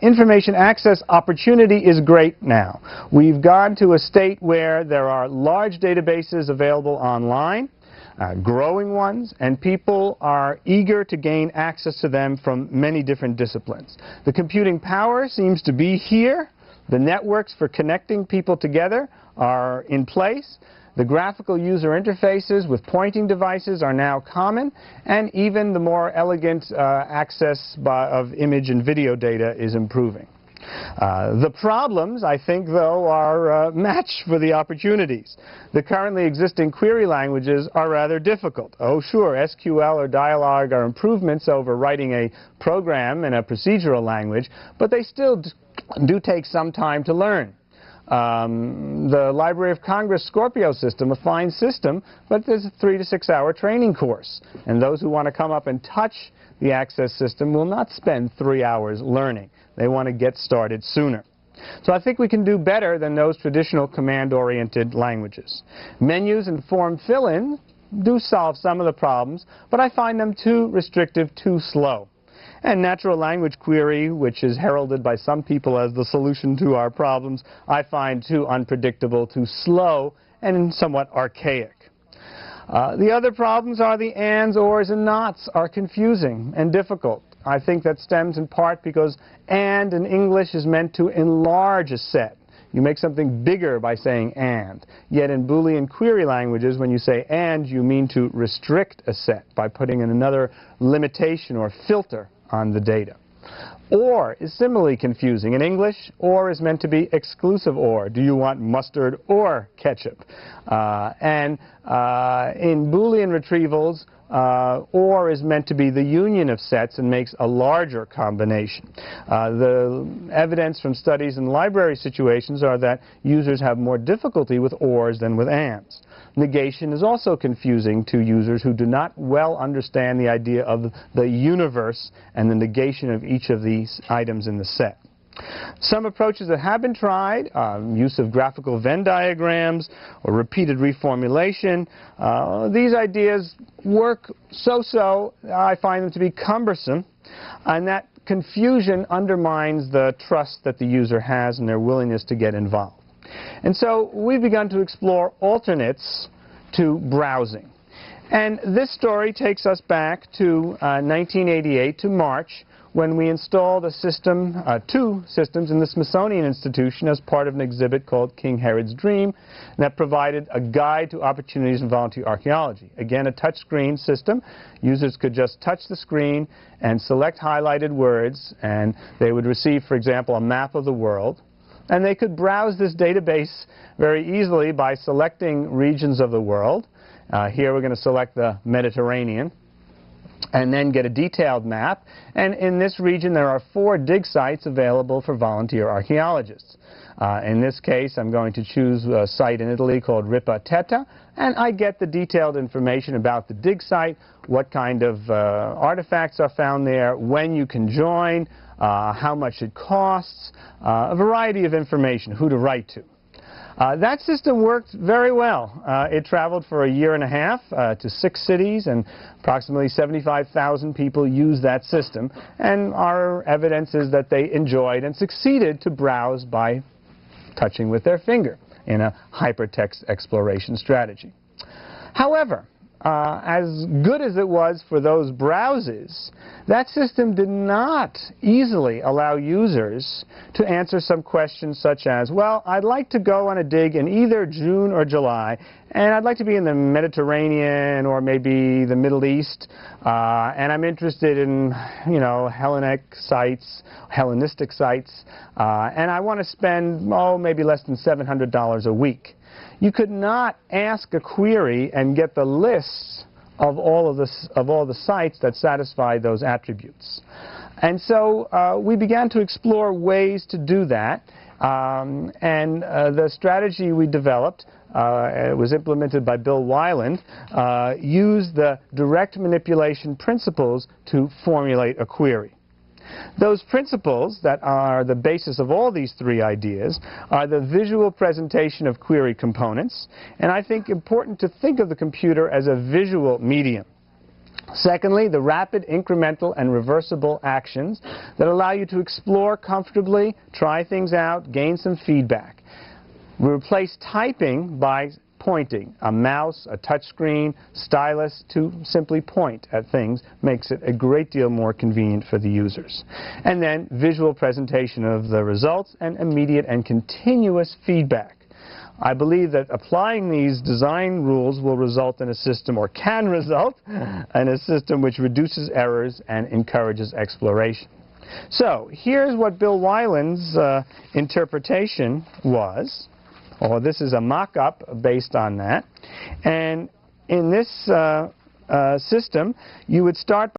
Information access opportunity is great now. We've gone to a state where there are large databases available online, growing ones, and people are eager to gain access to them from many different disciplines. The computing power seems to be here. The networks for connecting people together are in place. The graphical user interfaces with pointing devices are now common, and even the more elegant access of image and video data is improving. The problems, I think, though, are matched for the opportunities. The currently existing query languages are rather difficult. Oh, sure, SQL or Dialog are improvements over writing a program in a procedural language, but they still do take some time to learn. The Library of Congress Scorpio system, a fine system, but there's a 3 to 6 hour training course. And those who want to come up and touch the access system will not spend 3 hours learning. They want to get started sooner. So I think we can do better than those traditional command-oriented languages. Menus and form fill-in do solve some of the problems, but I find them too restrictive, too slow. And natural language query, which is heralded by some people as the solution to our problems, I find too unpredictable, too slow, and somewhat archaic. The other problems are the ands, ors, and nots are confusing and difficult. I think that stems in part because and in English is meant to enlarge a set. You make something bigger by saying and. Yet in Boolean query languages, when you say and, you mean to restrict a set by putting in another limitation or filter on the data. Or is similarly confusing. In English, or is meant to be exclusive or. Do you want mustard or ketchup? In Boolean retrievals, or is meant to be the union of sets and makes a larger combination. The evidence from studies in library situations are that users have more difficulty with ors than with ands. Negation is also confusing to users who do not well understand the idea of the universe and the negation of each of these items in the set. Some approaches that have been tried, use of graphical Venn diagrams or repeated reformulation, these ideas work so-so. I find them to be cumbersome, and that confusion undermines the trust that the user has and their willingness to get involved. And so we've begun to explore alternates to browsing. And this story takes us back to 1988, to March, when we installed a system, 2 systems in the Smithsonian Institution as part of an exhibit called King Herod's Dream that provided a guide to opportunities in volunteer archaeology. Again, a touchscreen system. Users could just touch the screen and select highlighted words, and they would receive, for example, a map of the world. And they could browse this database very easily by selecting regions of the world. Here we're going to select the Mediterranean, and then get a detailed map. And in this region, there are 4 dig sites available for volunteer archaeologists. In this case, I'm going to choose a site in Italy called Ripa Tetta, and I get the detailed information about the dig site, what kind of artifacts are found there, when you can join, how much it costs, a variety of information, who to write to. That system worked very well. It traveled for a year and a half to 6 cities, and approximately 75,000 people used that system. And our evidence is that they enjoyed and succeeded to browse by touching with their finger in a hypertext exploration strategy. However, as good as it was for those browses, that system did not easily allow users to answer some questions such as, well, I'd like to go on a dig in either June or July, and I'd like to be in the Mediterranean or maybe the Middle East, and I'm interested in, Hellenistic sites, and I want to spend, maybe less than $700 a week. You could not ask a query and get the lists of all the sites that satisfy those attributes. And so we began to explore ways to do that. The strategy we developed, it was implemented by Bill Weiland, used the direct manipulation principles to formulate a query. Those principles that are the basis of all these 3 ideas are the visual presentation of query components, and I think important to think of the computer as a visual medium. Secondly, the rapid, incremental, and reversible actions that allow you to explore comfortably, try things out, gain some feedback. We replace typing by pointing. A mouse, a touch screen, stylus to simply point at things makes it a great deal more convenient for the users. And then visual presentation of the results and immediate and continuous feedback. I believe that applying these design rules will result in a system, or can result in a system which reduces errors and encourages exploration. So here's what Bill Weiland's interpretation was. Or this is a mock-up based on that. And in this system, you would start